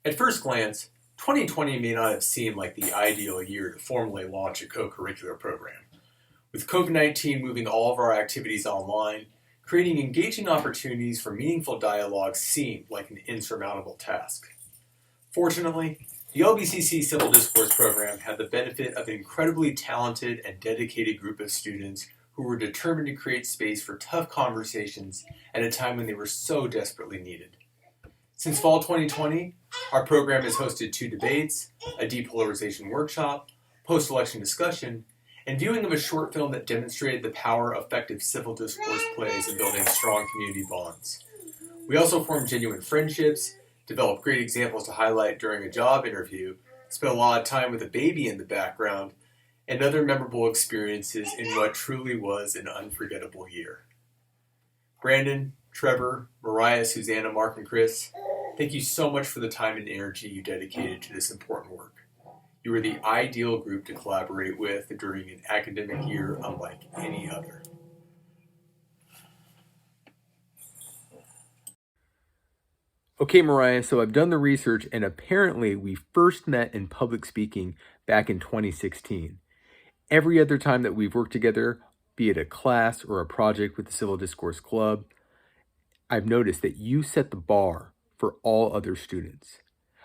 At first glance, 2020 may not have seemed like the ideal year to formally launch a co-curricular program. With COVID-19 moving all of our activities online, creating engaging opportunities for meaningful dialogue seemed like an insurmountable task. Fortunately, the LBCC Civil Discourse program had the benefit of an incredibly talented and dedicated group of students who were determined to create space for tough conversations at a time when they were so desperately needed. Since fall 2020, our program has hosted 2 debates, a depolarization workshop, post-election discussion, and viewing of a short film that demonstrated the power effective civil discourse plays in building strong community bonds. We also formed genuine friendships, developed great examples to highlight during a job interview, spent a lot of time with a baby in the background, and other memorable experiences in what truly was an unforgettable year. Brandon, Trevor, Mariah, Susanna, Mark, and Chris, thank you so much for the time and energy you dedicated to this important work. You are the ideal group to collaborate with during an academic year unlike any other. Okay, Mariah, so I've done the research, and apparently we first met in public speaking back in 2016. Every other time that we've worked together, be it a class or a project with the Civil Discourse Club, I've noticed that you set the bar for all other students.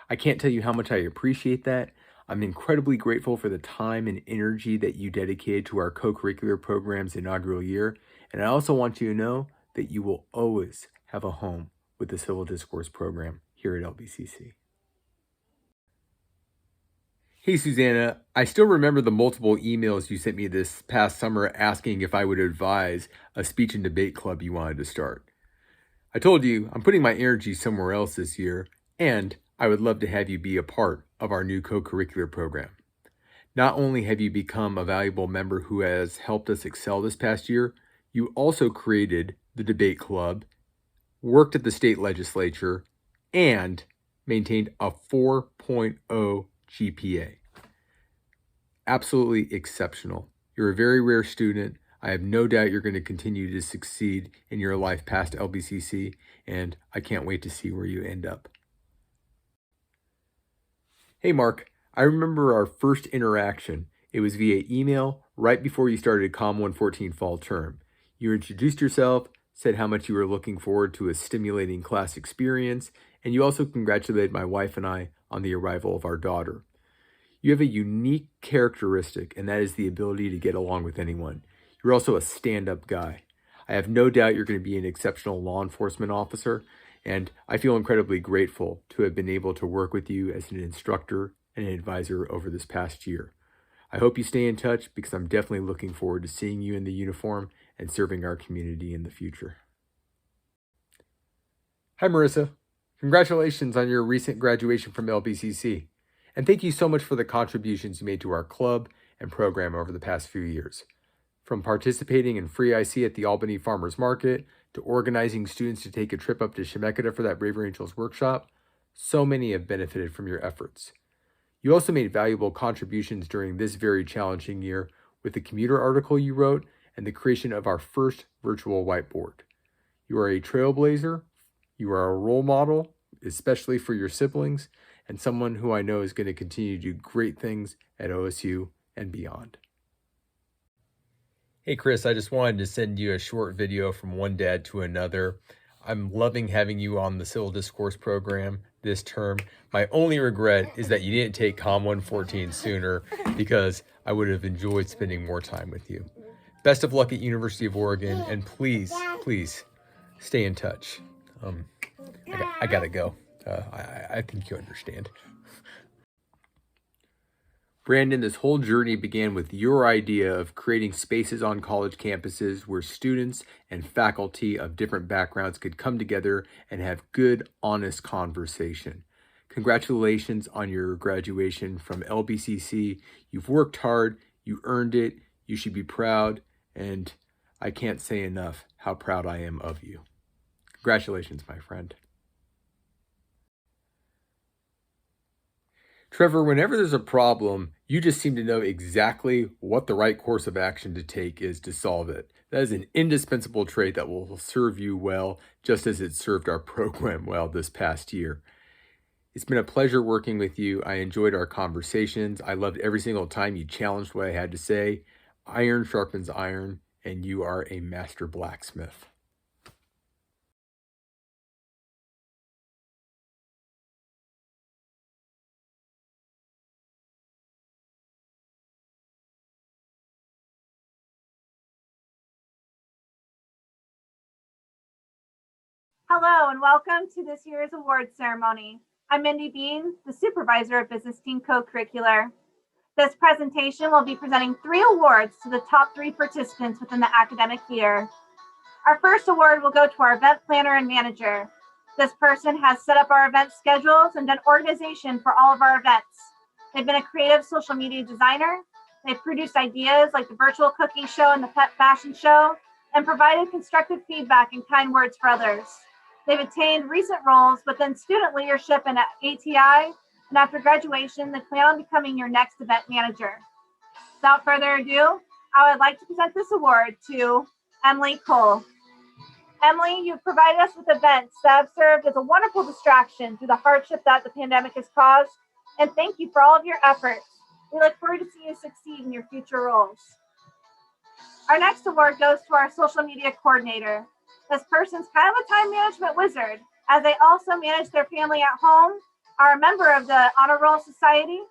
I can't tell you how much I appreciate that. I'm incredibly grateful for the time and energy that you dedicated to our co-curricular program's inaugural year, and I also want you to know that you will always have a home with the Civil Discourse program here at LBCC. Hey, Susanna, I still remember the multiple emails you sent me this past summer asking if I would advise a speech and debate club you wanted to start. I told you I'm putting my energy somewhere else this year, and I would love to have you be a part of our new co-curricular program. Not only have you become a valuable member who has helped us excel this past year, you also created the debate club, worked at the state legislature, and maintained a 4.0 GPA. Absolutely exceptional. You're a very rare student. I have no doubt you're going to continue to succeed in your life past LBCC, and I can't wait to see where you end up. Hey, Mark, I remember our first interaction. It was via email right before you started COM 114 fall term. You introduced yourself, said how much you were looking forward to a stimulating class experience, and you also congratulated my wife and I on the arrival of our daughter. You have a unique characteristic, and that is the ability to get along with anyone. You're also a stand-up guy. I have no doubt you're going to be an exceptional law enforcement officer, and I feel incredibly grateful to have been able to work with you as an instructor and an advisor over this past year. I hope you stay in touch because I'm definitely looking forward to seeing you in the uniform and serving our community in the future. Hi, Marissa. Congratulations on your recent graduation from LBCC. And thank you so much for the contributions you made to our club and program over the past few years. From participating in Free IC at the Albany Farmers Market to organizing students to take a trip up to Chemeketa for that Braver Angels workshop, so many have benefited from your efforts. You also made valuable contributions during this very challenging year with the commuter article you wrote and the creation of our first virtual whiteboard. You are a trailblazer, you are a role model, especially for your siblings, and someone who I know is going to continue to do great things at OSU and beyond. Hey, Chris, I just wanted to send you a short video from one dad to another. I'm loving having you on the Civil Discourse program this term. My only regret is that you didn't take COM 114 sooner because I would have enjoyed spending more time with you. Best of luck at University of Oregon, and please, please stay in touch. I gotta go. I think you understand. Brandon, this whole journey began with your idea of creating spaces on college campuses where students and faculty of different backgrounds could come together and have good, honest conversation. Congratulations on your graduation from LBCC. You've worked hard, you earned it, you should be proud, and I can't say enough how proud I am of you. Congratulations, my friend. Trevor, whenever there's a problem, you just seem to know exactly what the right course of action to take is to solve it. That is an indispensable trait that will serve you well, just as it served our program well this past year. It's been a pleasure working with you. I enjoyed our conversations. I loved every single time you challenged what I had to say. Iron sharpens iron, and you are a master blacksmith. Hello and welcome to this year's awards ceremony. I'm Mindy Bean, the supervisor of Business Team Co-Curricular. This presentation will be presenting 3 awards to the top 3 participants within the academic year. Our first award will go to our event planner and manager. This person has set up our event schedules and done organization for all of our events. They've been a creative social media designer. They've produced ideas like the virtual cooking show and the pet fashion show, and provided constructive feedback and kind words for others. They've attained recent roles within student leadership and at ATI, and after graduation, they plan on becoming your next event manager. Without further ado, I would like to present this award to Emily Cole. Emily, you've provided us with events that have served as a wonderful distraction through the hardship that the pandemic has caused, and thank you for all of your efforts. We look forward to seeing you succeed in your future roles. Our next award goes to our social media coordinator. This person's kind of a time management wizard, as they also manage their family at home, are a member of the Honor Roll Society,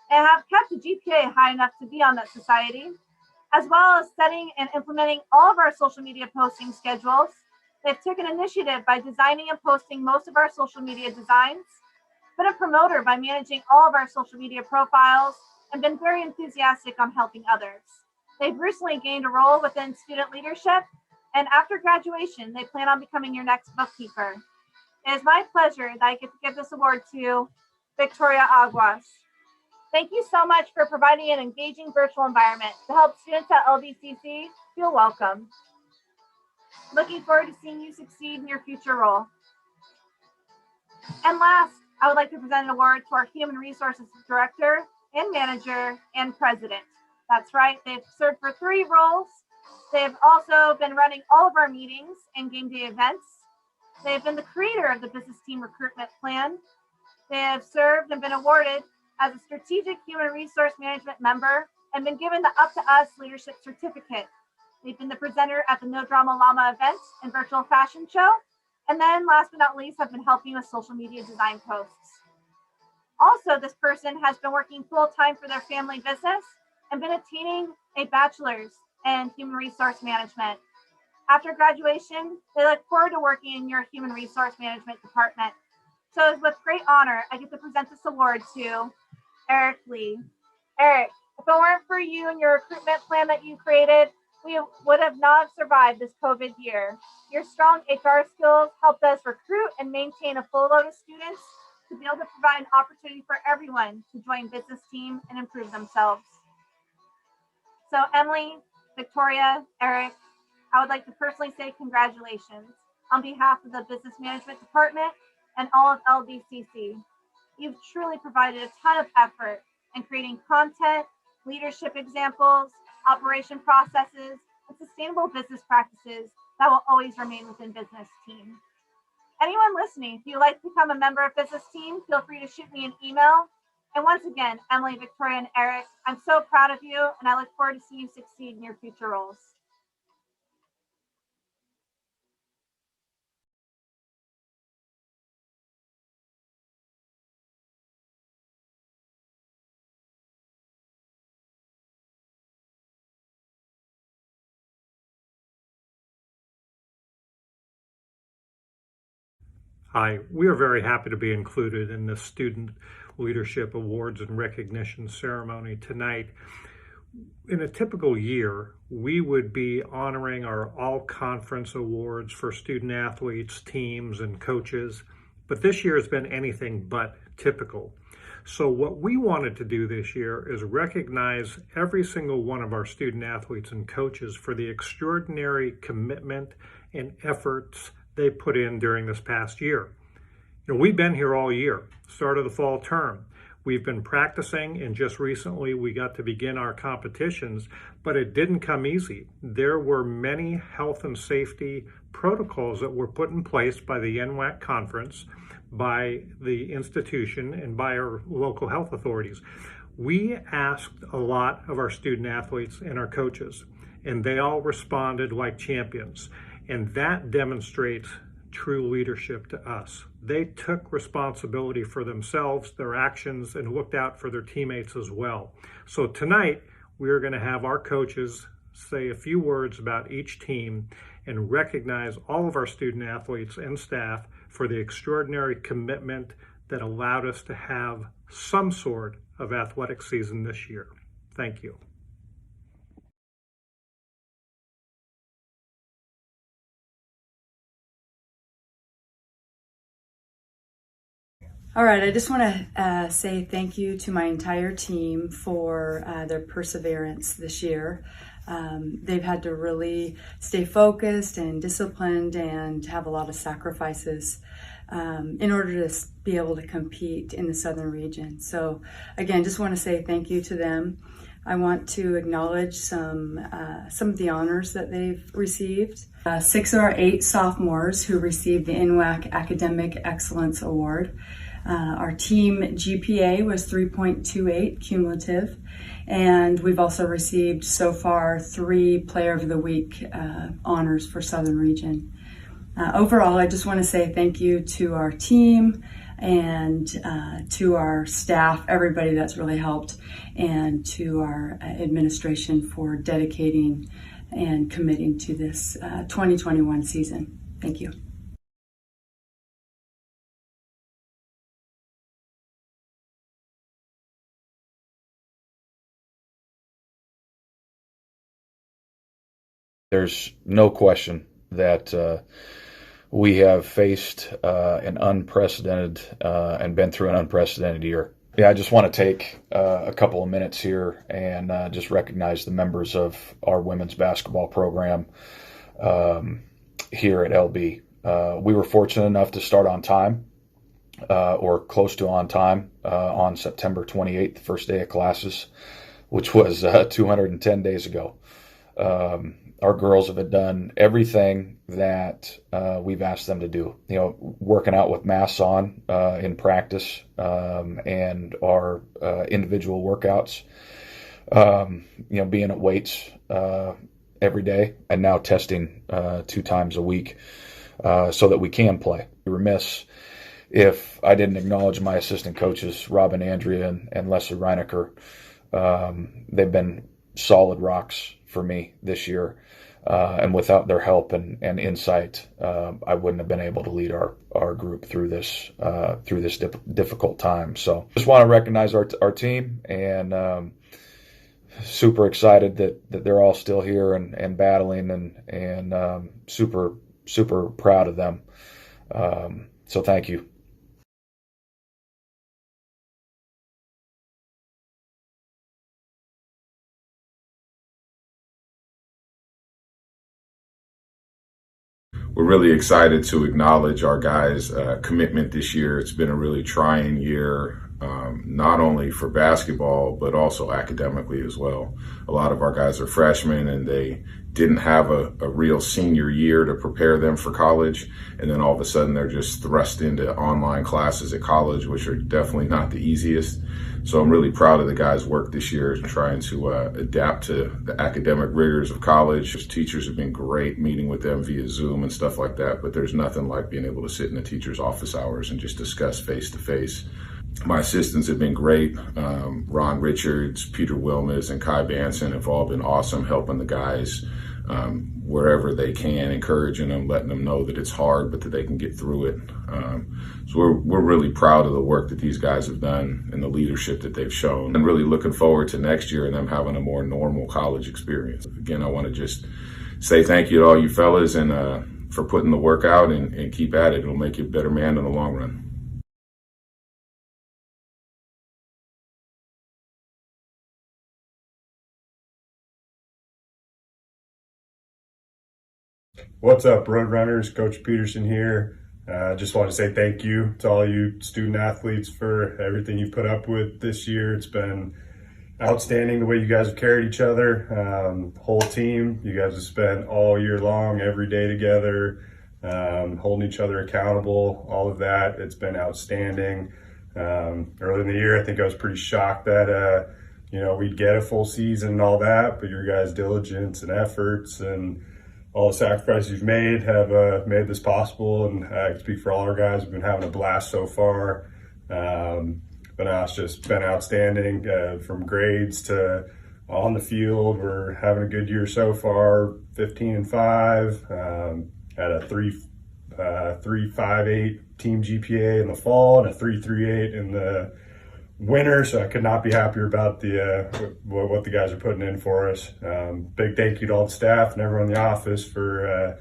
and have kept the GPA high enough to be on that society, as well as setting and implementing all of our social media posting schedules. They've taken initiative by designing and posting most of our social media designs, been a promoter by managing all of our social media profiles, and been very enthusiastic on helping others. They've recently gained a role within student leadership, and after graduation, they plan on becoming your next bookkeeper. It is my pleasure that I get to give this award to Victoria Aguas. Thank you so much for providing an engaging virtual environment to help students at LBCC feel welcome. Looking forward to seeing you succeed in your future role. And last, I would like to present an award to our Human Resources Director and Manager and President. That's right, they've served for 3 roles. They've also been running all of our meetings and game day events. They've been the creator of the business team recruitment plan. They have served and been awarded as a strategic human resource management member and been given the Up to Us leadership certificate. They've been the presenter at the No Drama Llama event and virtual fashion show. And then last but not least, have been helping with social media design posts. Also, this person has been working full-time for their family business and been attaining a bachelor's in human resource management. After graduation, they look forward to working in your human resource management department. So it's with great honor, I get to present this award to Eric Lee. Eric, if it weren't for you and your recruitment plan that you created, we would have not survived this COVID year. Your strong HR skills helped us recruit and maintain a full load of students to be able to provide an opportunity for everyone to join business team and improve themselves. So Emily, Victoria, Eric, I would like to personally say congratulations on behalf of the Business Management Department and all of LBCC. You've truly provided a ton of effort in creating content, leadership examples, operation processes, and sustainable business practices that will always remain within Business Team. Anyone listening, if you'd like to become a member of Business Team, feel free to shoot me an email. And once again, Emily, Victoria, and Eric, I'm so proud of you, and I look forward to seeing you succeed in your future roles. Hi, we are very happy to be included in this Student Leadership Awards and Recognition Ceremony tonight. In a typical year, we would be honoring our all-conference awards for student athletes, teams, and coaches, but this year has been anything but typical. So what we wanted to do this year is recognize every single one of our student athletes and coaches for the extraordinary commitment and efforts they put in during this past year. We've been here all year, start of the fall term. We've been practicing, and just recently we got to begin our competitions, but it didn't come easy. There were many health and safety protocols that were put in place by the NWAC conference, by the institution, and by our local health authorities. We asked a lot of our student athletes and our coaches, and they all responded like champions. And that demonstrates true leadership to us. They took responsibility for themselves, their actions, and looked out for their teammates as well. So tonight, we're going to have our coaches say a few words about each team and recognize all of our student athletes and staff for the extraordinary commitment that allowed us to have some sort of athletic season this year. Thank you. All right, I just want to say thank you to my entire team for their perseverance this year. They've had to really stay focused and disciplined and have a lot of sacrifices in order to be able to compete in the Southern region. So again, just want to say thank you to them. I want to acknowledge some of the honors that they've received. 6 of our 8 sophomores who received the NWAC Academic Excellence Award. Our team GPA was 3.28 cumulative, and we've also received so far 3 Player of the Week honors for Southern Region. Overall, I just want to say thank you to our team and to our staff, everybody that's really helped, and to our administration for dedicating and committing to this 2021 season. Thank you. There's no question that we have faced an unprecedented and been through an unprecedented year. Yeah, I just want to take a couple of minutes here and just recognize the members of our women's basketball program here at LB. We were fortunate enough to start on time or close to on time on September 28th, the first day of classes, which was 210 days ago. Our girls have done everything that we've asked them to do. You know, working out with masks on in practice and our individual workouts. You know, being at weights every day, and now testing 2 times a week so that we can play. I'd be remiss if I didn't acknowledge my assistant coaches, Robin Andrea and Leslie Reinecker. They've been solid rocks for me this year. And without their help and insight, I wouldn't have been able to lead our group through this difficult time. So just want to recognize our team, and super excited that they're all still here and battling, and super proud of them. So thank you. We're really excited to acknowledge our guys' commitment this year. It's been a really trying year, not only for basketball, but also academically as well. A lot of our guys are freshmen, and they didn't have a real senior year to prepare them for college. And then all of a sudden they're just thrust into online classes at college, which are definitely not the easiest. So I'm really proud of the guys' work this year, trying to adapt to the academic rigors of college. Teachers have been great, meeting with them via Zoom and stuff like that, but there's nothing like being able to sit in a teacher's office hours and just discuss face-to-face. My assistants have been great. Ron Richards, Peter Wilmes, and Kai Banson have all been awesome, helping the guys wherever they can, encouraging them, letting them know that it's hard, but that they can get through it. So we're really proud of the work that these guys have done and the leadership that they've shown, and really looking forward to next year and them having a more normal college experience. Again, I want to just say thank you to all you fellas and for putting the work out, and keep at it. It'll make you a better man in the long run. What's up, Roadrunners? Coach Peterson here. Just want to say thank you to all you student athletes for everything you put up with this year. It's been outstanding the way you guys have carried each other, whole team. You guys have spent all year long, every day together, holding each other accountable, all of that. It's been outstanding. Early in the year, I think I was pretty shocked that, we'd get a full season and all that, but your guys' diligence and efforts and all the sacrifices you've made have made this possible. And I can speak for all our guys. We've been having a blast so far. But it's just been outstanding, from grades to on the field. We're having a good year so far, 15-5, at a 3.58 team GPA in the fall and a 3.38 in the winter. So I could not be happier about what the guys are putting in for us. Big thank you to all the staff and everyone in the office for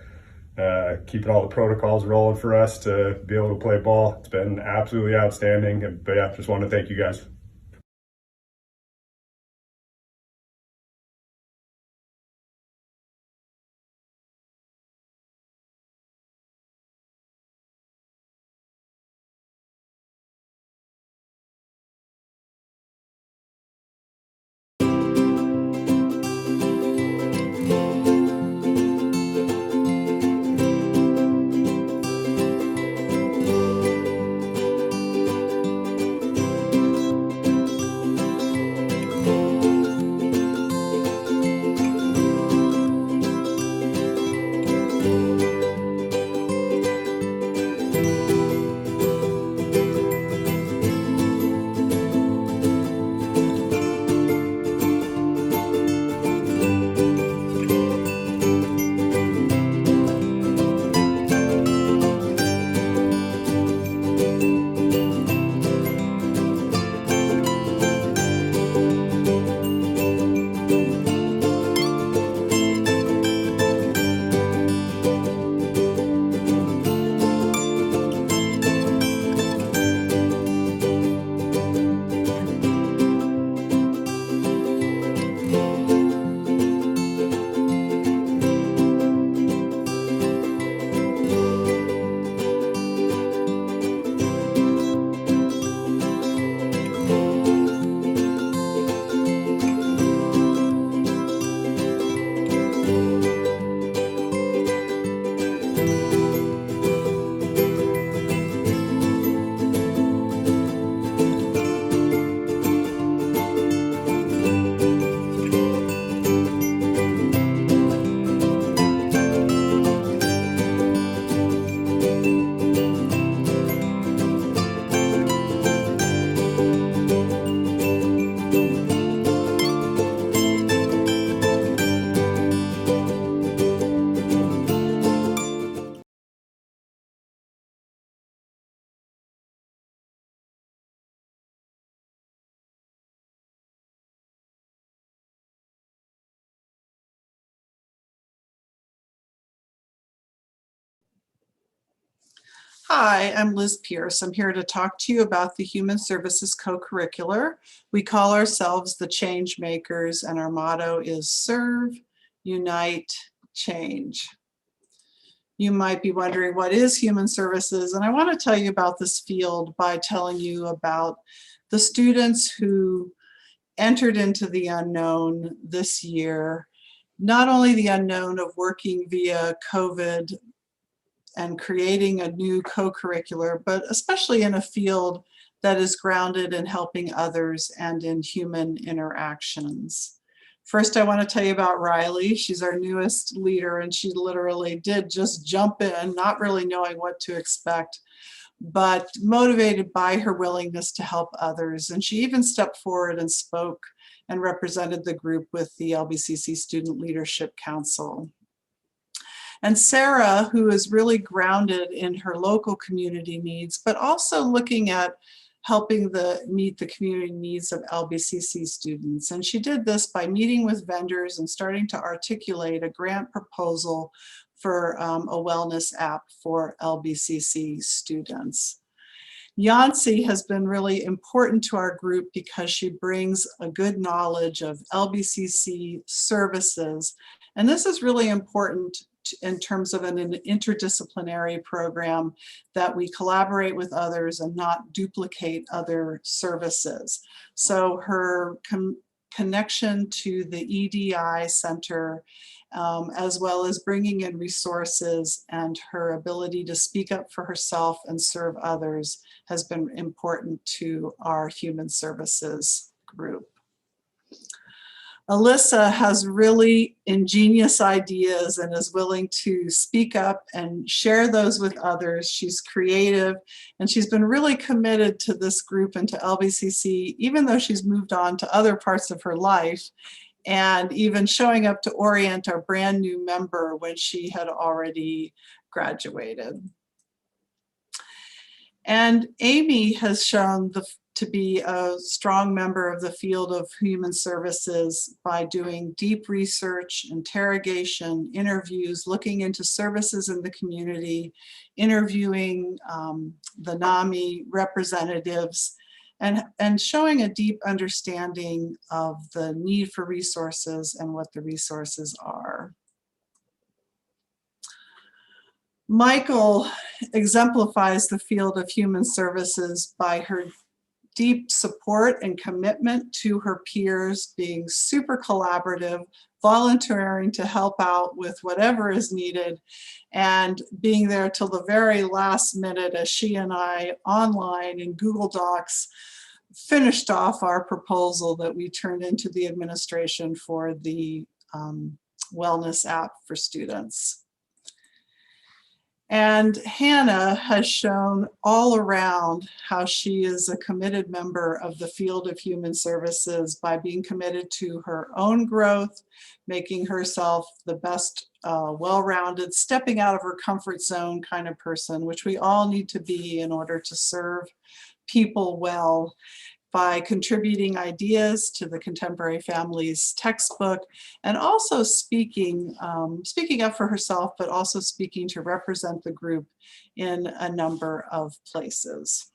keeping all the protocols rolling for us to be able to play ball. It's been absolutely outstanding. But yeah, just want to thank you guys. Hi, I'm Liz Pierce. I'm here to talk to you about the Human Services Co-Curricular. We call ourselves the Change Makers, and our motto is Serve, Unite, Change. You might be wondering, what is human services? And I want to tell you about this field by telling you about the students who entered into the unknown this year. Not only the unknown of working via COVID and creating a new co-curricular, but especially in a field that is grounded in helping others and in human interactions. First, I want to tell you about Riley. She's our newest leader, and she literally did just jump in, not really knowing what to expect, but motivated by her willingness to help others. And she even stepped forward and spoke and represented the group with the LBCC Student Leadership Council. And Sarah, who is really grounded in her local community needs, but also looking at helping meet the community needs of LBCC students. And she did this by meeting with vendors and starting to articulate a grant proposal for a wellness app for LBCC students. Yancy has been really important to our group because she brings a good knowledge of LBCC services. And this is really important in terms of an interdisciplinary program, that we collaborate with others and not duplicate other services. So her connection to the EDI Center, as well as bringing in resources and her ability to speak up for herself and serve others, has been important to our human services group. Alyssa has really ingenious ideas and is willing to speak up and share those with others. She's creative, and she's been really committed to this group and to LBCC, even though she's moved on to other parts of her life, and even showing up to orient our brand new member when she had already graduated. And Amy has shown to be a strong member of the field of human services by doing deep research, interrogation, interviews, looking into services in the community, interviewing the NAMI representatives, and showing a deep understanding of the need for resources and what the resources are. Michael exemplifies the field of human services by her deep support and commitment to her peers, being super collaborative, volunteering to help out with whatever is needed, and being there till the very last minute as she and I online in Google Docs finished off our proposal that we turned into the administration for the wellness app for students. And Hannah has shown all around how she is a committed member of the field of human services by being committed to her own growth, making herself the best, well-rounded, stepping out of her comfort zone kind of person, which we all need to be in order to serve people well, by contributing ideas to the Contemporary Families textbook, and also speaking up for herself, but also speaking to represent the group in a number of places.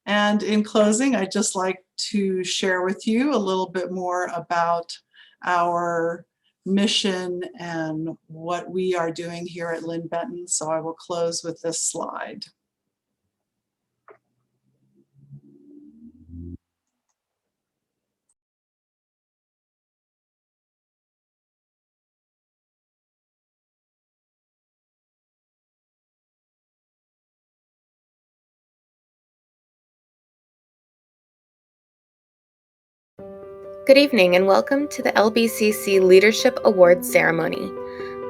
And in closing, I'd just like to share with you a little bit more about our mission and what we are doing here at Lynn Benton. So I will close with this slide. Good evening and welcome to the LBCC Leadership Awards Ceremony.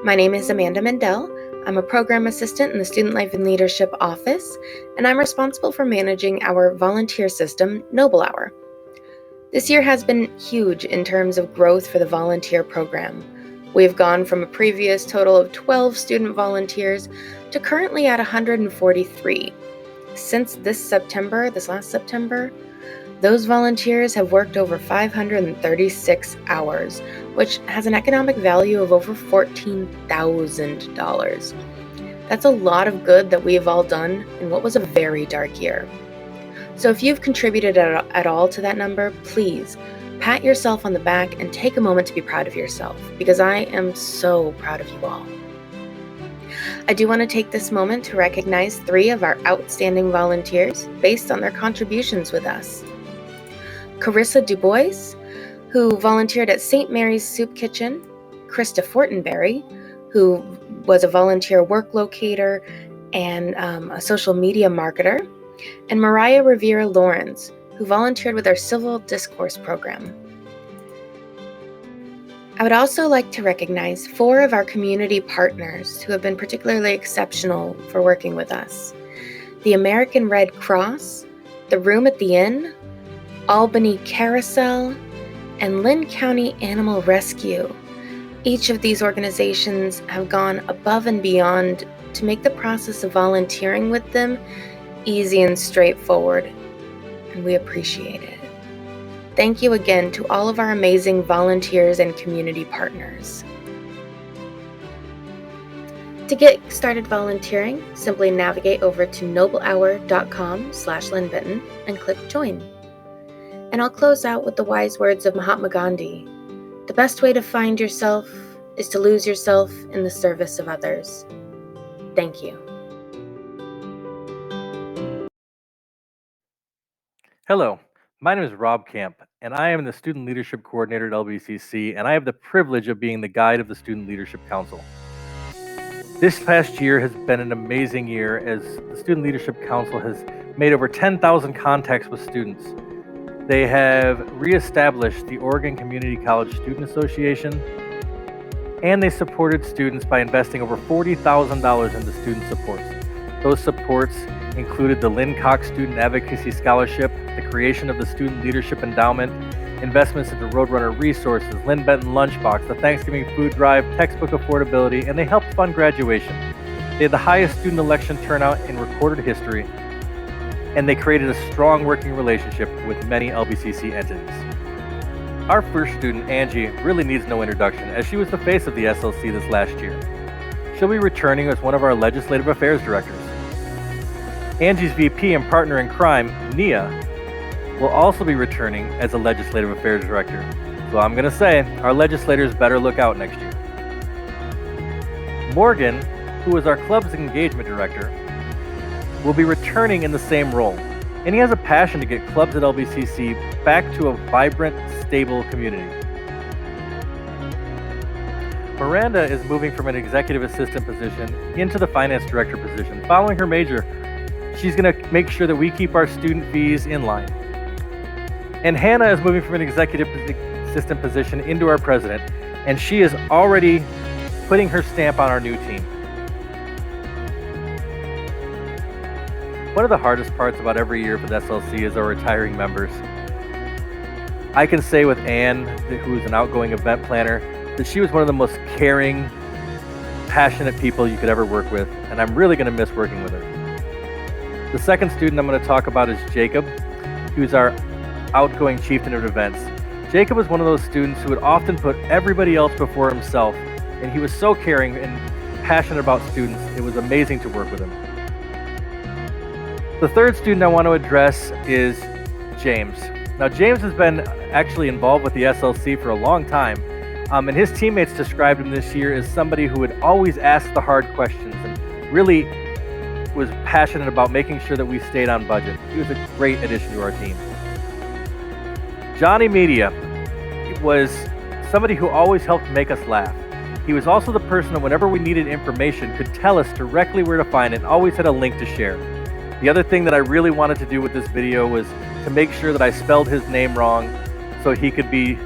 My name is Amanda Mendel. I'm a program assistant in the Student Life and Leadership Office, and I'm responsible for managing our volunteer system, Noble Hour. This year has been huge in terms of growth for the volunteer program. We've gone from a previous total of 12 student volunteers to currently at 143. Since this last September, those volunteers have worked over 536 hours, which has an economic value of over $14,000. That's a lot of good that we have all done in what was a very dark year. So if you've contributed at all to that number, please pat yourself on the back and take a moment to be proud of yourself, because I am so proud of you all. I do want to take this moment to recognize 3 of our outstanding volunteers based on their contributions with us. Carissa DuBois, who volunteered at St. Mary's Soup Kitchen, Krista Fortenberry, who was a volunteer work locator and a social media marketer, and Mariah Rivera Lawrence, who volunteered with our Civil Discourse program. I would also like to recognize 4 of our community partners who have been particularly exceptional for working with us: the American Red Cross, the Room at the Inn, Albany Carousel, and Lynn County Animal Rescue. Each of these organizations have gone above and beyond to make the process of volunteering with them easy and straightforward, and we appreciate it. Thank you again to all of our amazing volunteers and community partners. To get started volunteering, simply navigate over to noblehour.com/LynnBenton and click Join. And I'll close out with the wise words of Mahatma Gandhi: the best way to find yourself is to lose yourself in the service of others. Thank you. Hello, my name is Rob Camp, and I am the Student Leadership Coordinator at LBCC, and I have the privilege of being the guide of the Student Leadership Council. This past year has been an amazing year as the Student Leadership Council has made over 10,000 contacts with students. They have reestablished the Oregon Community College Student Association, and they supported students by investing over $40,000 into student supports. Those supports included the Lynn Cox Student Advocacy Scholarship, the creation of the Student Leadership Endowment, investments into Roadrunner Resources, Lynn Benton Lunchbox, the Thanksgiving Food Drive, textbook affordability, and they helped fund graduation. They had the highest student election turnout in recorded history, and they created a strong working relationship with many LBCC entities. Our first student, Angie, really needs no introduction, as she was the face of the SLC this last year. She'll be returning as one of our Legislative Affairs Directors. Angie's VP and partner in crime, Nia, will also be returning as a Legislative Affairs Director. So I'm going to say, our legislators better look out next year. Morgan, who is our Club's Engagement Director, will be returning in the same role. And he has a passion to get clubs at LBCC back to a vibrant, stable community. Miranda is moving from an executive assistant position into the finance director position. Following her major, she's going to make sure that we keep our student fees in line. And Hannah is moving from an executive assistant position into our president, and she is already putting her stamp on our new team. One of the hardest parts about every year for the SLC is our retiring members. I can say with Anne, who is an outgoing event planner, that she was one of the most caring, passionate people you could ever work with, and I'm really going to miss working with her. The second student I'm going to talk about is Jacob, who's our outgoing chieftain of events. Jacob was one of those students who would often put everybody else before himself, and he was so caring and passionate about students. It was amazing to work with him. The third student I want to address is James. Now, James has been actually involved with the SLC for a long time, and his teammates described him this year as somebody who would always ask the hard questions and really was passionate about making sure that we stayed on budget. He was a great addition to our team. Johnny Media was somebody who always helped make us laugh. He was also the person that whenever we needed information could tell us directly where to find it and always had a link to share. The other thing that I really wanted to do with this video was to make sure that I spelled his name wrong so he could be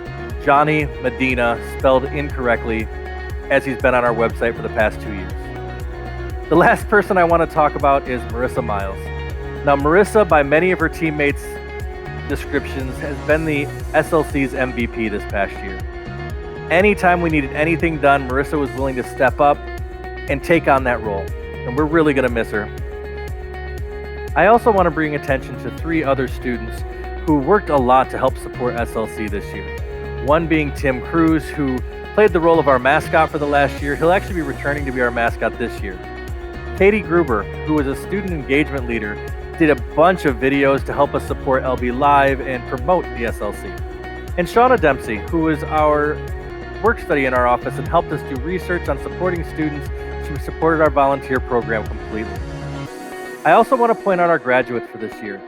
Johnny Medina spelled incorrectly, as he's been on our website for the past 2 years. The last person I want to talk about is Marissa Miles. Now, Marissa, by many of her teammates' descriptions, has been the SLC's MVP this past year. Anytime we needed anything done, Marissa was willing to step up and take on that role, and we're really going to miss her. I also want to bring attention to 3 other students who worked a lot to help support SLC this year. One being Tim Cruz, who played the role of our mascot for the last year. He'll actually be returning to be our mascot this year. Katie Gruber, who was a student engagement leader, did a bunch of videos to help us support LB Live and promote the SLC. And Shauna Dempsey, who was our work study in our office and helped us do research on supporting students. She supported our volunteer program completely. I also want to point out our graduates for this year.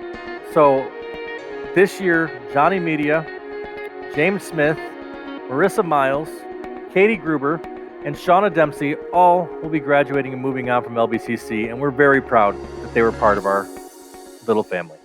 So this year, Johnny Media, James Smith, Marissa Miles, Katie Gruber, and Shauna Dempsey all will be graduating and moving on from LBCC, and we're very proud that they were part of our little family.